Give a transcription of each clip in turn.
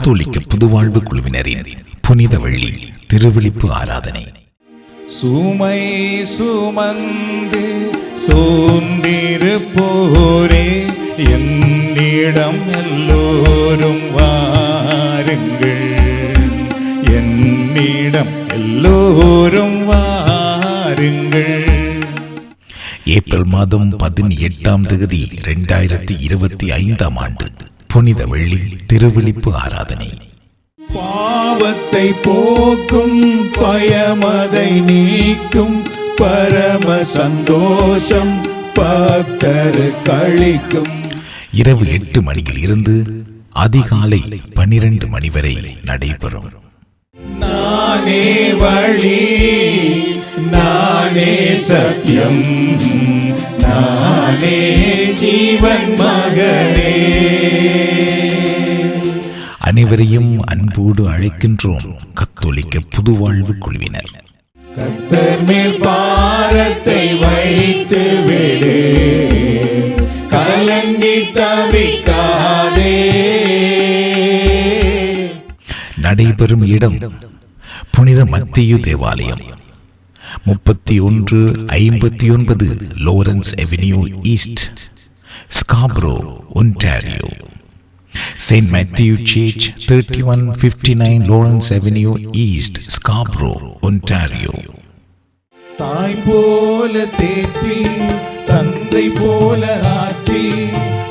கத்தோலிக்க புதுவாழ்வு குழுவினரின் புனித வெள்ளி திருவிழிப்பு ஆராதனை. சுமை சுமந்து சோர்ந்திருப்போரே, என்னிடம் எல்லோரும் வாருங்கள், என்னிடம் எல்லோரும் வாருங்கள். ஏப்ரல் மாதம் 18ஆம் தேதி 2025ஆம் ஆண்டு புனித வெள்ளி திருவிழிப்பு ஆராதனை. பாவத்தை போக்கும், பயமதை நீக்கும், பரம சந்தோஷம் பக்தரு கழிக்கும். இரவு 8 மணியில் இருந்து அதிகாலை 12 மணி வரை நடைபெறும். நானே வழி, நானே சத்தியம், நானே ஜீவன் மகனே. அனைவரையும் அன்போடு அழைக்கின்றோம் கத்தோலிக்க புதுவாழ்வு குழுவினர். கர்த்தர் மேல் பாரத்தை வைத்து விடு, கலங்கி தவிக்காதே. நடைபெறும் இடம் புனித மத்தேயு தேவாலயம், 3159 Lawrence Avenue East, Scarborough, Ontario. St. Matthew Church, 3159 Lawrence Avenue East, Scarborough, Ontario. தாய் போல தேற்றி, தந்தை போல ஆற்றி,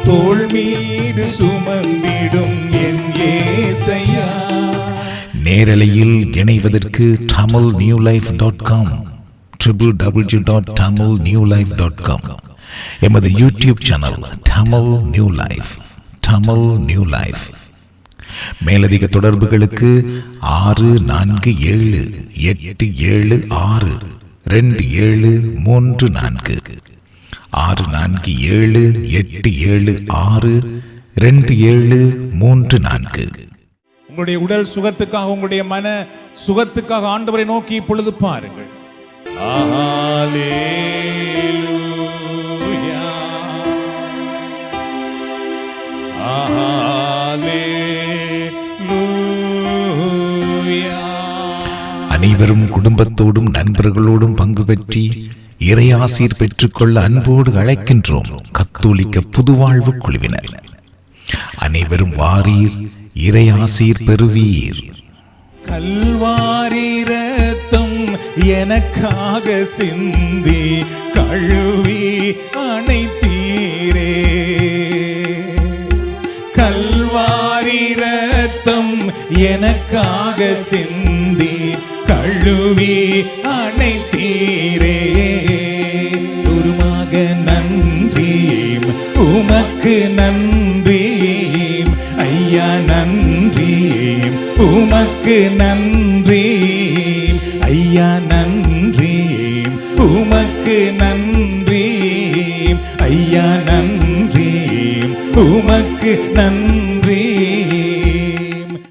தோள் மீது சுமந்திடும் என் இயேசையா. நேரலையில் இணைவதற்கு tamilnewlife.com, www.tamilnewlife.com, எமது YouTube channel Tamil New Life, Tamil New Life. மேலதிக தொடர்புகளுக்கு 6478762734, 6478762734. உங்களுடைய உடல் சுகத்துக்காக, உங்களுடைய மன சுகத்துக்காக ஆண்டவரை நோக்கி இப்பொழுது பாருங்கள். ஹல்லேலூயா, ஹல்லேலூயா. அனைவரும் குடும்பத்தோடும் நண்பர்களோடும் பங்கு பெற்றி இறையாசீர் பெற்றுக்கொள்ள அன்போடு அழைக்கின்றோம் கத்தோலிக்க புதுவாழ்வு குழுவினர். அனைவரும் வாரீர், இறையாசீர் பெறுவீர். கல்வாரி ரத்தம் எனக்காக சிந்தி கழுவி அணைத்தீரே, கல்வாரி ரத்தம் எனக்காக சிந்தி கழுவி அணைத்தீரே. உருமாக நன்றீம், உமக்கு நன்றீம் ஐயா, நன்றீம் உமக்கு நன்றீம் ஐயா, நன்றீம் உமக்கு நன்றீம் ஐயா, நன்றீம் உமக்கு நன்றி.